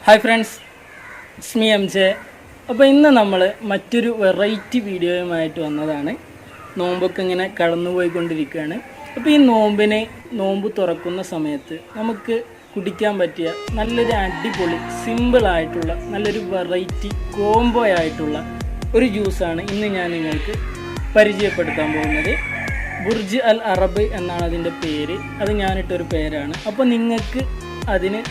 Hi friends, it's me MJ. അപ്പോൾ ഇന്ന് നമ്മൾ മറ്റൊരു വെറൈറ്റി വീഡിയോയുമായിട്ട് വന്നതാണ്. നോമ്പൊക്കെ ഇങ്ങനെ കടന്നു പോയിക്കൊണ്ടിരിക്കുകയാണ്. അപ്പോൾ ഈ നോമ്പ് തുറക്കുന്ന സമയത്ത് നമുക്ക് കുടിക്കാൻ പറ്റിയ നല്ലൊരു അടിപൊളി സിമ്പിൾ ആയിട്ടുള്ള നല്ലൊരു വെറൈറ്റി കോംബോ ആയിട്ടുള്ള ഒരു ജ്യൂസാണ് ഇന്ന് ഞാൻ നിങ്ങൾക്ക് പരിചയപ്പെടുത്താൻ പോകുന്നത്. ബുർജ് അൽ അറബ് എന്നാണ് അതിൻ്റെ പേര്. അത് ഞാനിട്ടൊരു പേരാണ്. അപ്പോൾ നിങ്ങൾക്ക് അതിന്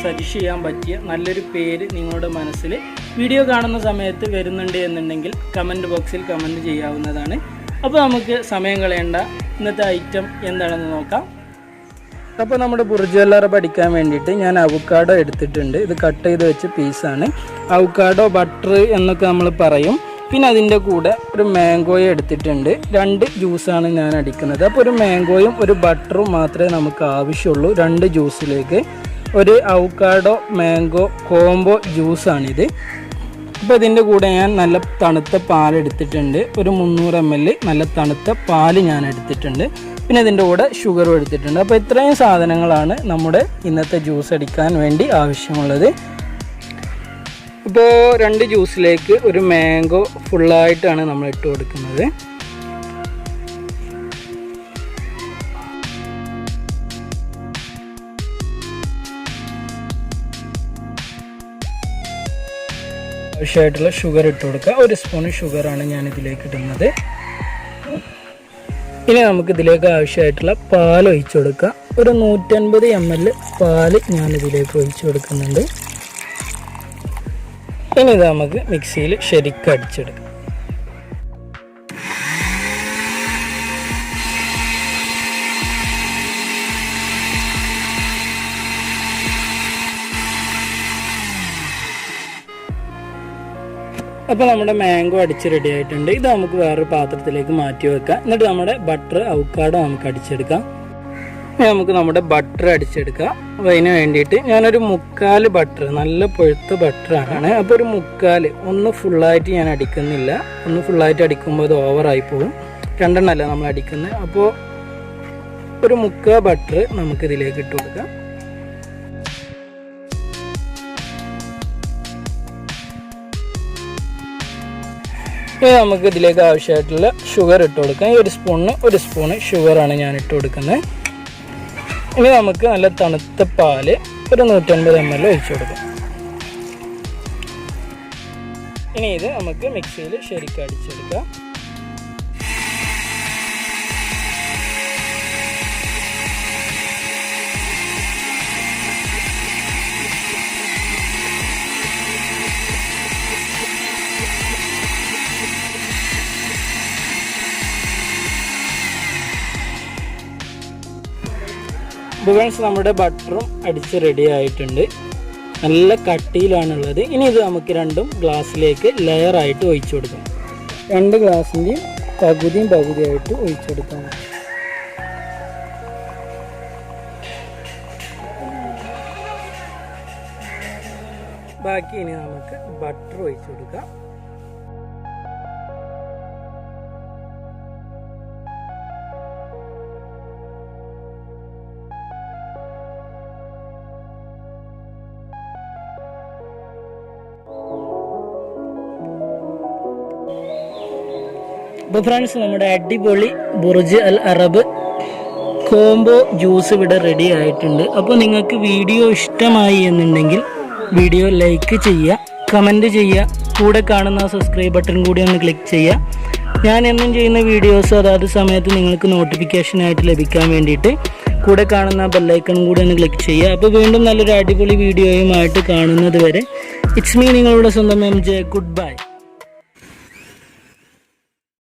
സജസ്റ്റ് ചെയ്യാൻ പറ്റിയ നല്ലൊരു പേര് നിങ്ങളുടെ മനസ്സിൽ വീഡിയോ കാണുന്ന സമയത്ത് വരുന്നുണ്ട് എന്നുണ്ടെങ്കിൽ കമൻറ്റ് ബോക്സിൽ കമൻറ്റ് ചെയ്യാവുന്നതാണ്. അപ്പോൾ നമുക്ക് സമയം കളയേണ്ട, ഇന്നത്തെ ഐറ്റം എന്താണെന്ന് നോക്കാം. അപ്പോൾ നമ്മുടെ ബുർജ് അൽ അറബ് അടിക്കാൻ വേണ്ടിയിട്ട് ഞാൻ അവക്കാഡോ എടുത്തിട്ടുണ്ട്. ഇത് കട്ട് ചെയ്ത് വെച്ച പീസാണ്. അവക്കാഡോ ബട്ടർ എന്നൊക്കെ നമ്മൾ പറയും. പിന്നെ അതിൻ്റെ കൂടെ ഒരു മാംഗോയും എടുത്തിട്ടുണ്ട്. 2 ജ്യൂസാണ് ഞാൻ അടിക്കുന്നത്. അപ്പോൾ ഒരു മാംഗോയും ഒരു ബട്ടറും മാത്രമേ നമുക്ക് ആവശ്യമുള്ളൂ 2 ജ്യൂസിലേക്ക്. ഒരു അവക്കാഡോ മാംഗോ കോംബോ ജ്യൂസാണിത്. അപ്പോൾ ഇതിൻ്റെ കൂടെ ഞാൻ നല്ല തണുത്ത പാലെടുത്തിട്ടുണ്ട്. ഒരു 300 ml നല്ല തണുത്ത പാല് ഞാൻ എടുത്തിട്ടുണ്ട്. പിന്നെ ഇതിൻ്റെ കൂടെ ഷുഗറും എടുത്തിട്ടുണ്ട്. അപ്പോൾ ഇത്രയും സാധനങ്ങളാണ് നമ്മുടെ ഇന്നത്തെ ജ്യൂസ് അടിക്കാൻ വേണ്ടി ആവശ്യമുള്ളത്. ഇപ്പോൾ 2 ജ്യൂസിലേക്ക് ഒരു മാംഗോ ഫുള്ളായിട്ടാണ് നമ്മൾ ഇട്ട് കൊടുക്കുന്നത്. ആവശ്യമായിട്ടുള്ള ഷുഗർ ഇട്ട് കൊടുക്കുക. 1 സ്പൂൺ ഷുഗറാണ് ഞാൻ ഇതിലേക്ക് ഇടുന്നത്. ഇനി നമുക്ക് ഇതിലേക്ക് ആവശ്യമായിട്ടുള്ള പാൽ ഒഴിച്ചു കൊടുക്കുക. ഒരു 150 ml പാല് ഞാൻ ഇതിലേക്ക് ഒഴിച്ചു കൊടുക്കുന്നുണ്ട്. ഇനി ഇത് നമുക്ക് മിക്സിയിൽ ശരിക്കും അടിച്ചെടുക്കാം. അപ്പോൾ നമ്മുടെ മാംഗോ അടിച്ച് റെഡി ആയിട്ടുണ്ട്. ഇത് നമുക്ക് വേറൊരു പാത്രത്തിലേക്ക് മാറ്റി വെക്കാം. എന്നിട്ട് നമ്മുടെ ബട്ടർ അവക്കാഡോ നമുക്ക് അടിച്ചെടുക്കാം. നമുക്ക് നമ്മുടെ ബട്ടർ അടിച്ചെടുക്കാം. അപ്പോൾ അതിന് വേണ്ടിയിട്ട് ഞാനൊരു 3/4 ബട്ടർ, നല്ല പഴുത്ത ബട്ടറാണ്. അപ്പോൾ ഒരു 3/4, ഒന്ന് ഫുള്ളായിട്ട് ഞാൻ അടിക്കുന്നില്ല. ഒന്ന് ഫുള്ളായിട്ട് അടിക്കുമ്പോൾ അത് ഓവറായി പോകും. 2 എണ്ണമല്ല നമ്മൾ അടിക്കുന്നത്. അപ്പോൾ ഒരു 3/4 ബട്ടർ നമുക്കിതിലേക്ക് ഇട്ട് കൊടുക്കാം. ഇനി നമുക്ക് ഇതിലേക്ക് ആവശ്യമായിട്ടുള്ള ഷുഗർ ഇട്ട് കൊടുക്കാം. ഈ 1 സ്പൂണ് ഷുഗറാണ് ഞാൻ ഇട്ട് കൊടുക്കുന്നത്. ഇനി നമുക്ക് നല്ല തണുത്ത പാല് ഒരു 150 ml ഒഴിച്ചു കൊടുക്കാം. ഇനി ഇത് നമുക്ക് മിക്സിയിൽ ശരിക്കും അടിച്ചെടുക്കാം. ഫ്രണ്ട്സ്, നമ്മുടെ ബട്ടറും അടിച്ച് റെഡി ആയിട്ടുണ്ട്. നല്ല കട്ടിയിലാണുള്ളത്. ഇനി ഇത് നമുക്ക് 2 ഗ്ലാസ്സിലേക്ക് ലെയറായിട്ട് ഒഴിച്ചു കൊടുക്കാം. 2 ഗ്ലാസിൻ്റെയും പകുതിയായിട്ട് ഒഴിച്ചെടുക്കാം. ബാക്കി ഇനി നമുക്ക് ബട്ടർ ഒഴിച്ചു കൊടുക്കാം. അപ്പോൾ ഫ്രണ്ട്സ്, നമ്മുടെ അടിപൊളി Burj Al Arab combo juice ഇവിടെ റെഡി ആയിട്ടുണ്ട്. അപ്പോൾ നിങ്ങൾക്ക് വീഡിയോ ഇഷ്ടമായി എന്നുണ്ടെങ്കിൽ വീഡിയോ ലൈക്ക് ചെയ്യുക, കമൻറ്റ് ചെയ്യുക, കൂടെ കാണുന്ന സബ്സ്ക്രൈബ് ബട്ടൺ കൂടി ഒന്ന് ക്ലിക്ക് ചെയ്യുക. ഞാൻ എന്നും ചെയ്യുന്ന വീഡിയോസ് അതാത് സമയത്ത് നിങ്ങൾക്ക് നോട്ടിഫിക്കേഷനായിട്ട് ലഭിക്കാൻ വേണ്ടിയിട്ട് കൂടെ കാണുന്ന ബെല്ലൈക്കൺ കൂടി ഒന്ന് ക്ലിക്ക് ചെയ്യുക. അപ്പോൾ വീണ്ടും നല്ലൊരു അടിപൊളി വീഡിയോയുമായിട്ട് കാണുന്നത് വരെ ഇറ്റ്സ് മീ, നിങ്ങളുടെ സ്വന്തം MJ. Good bye.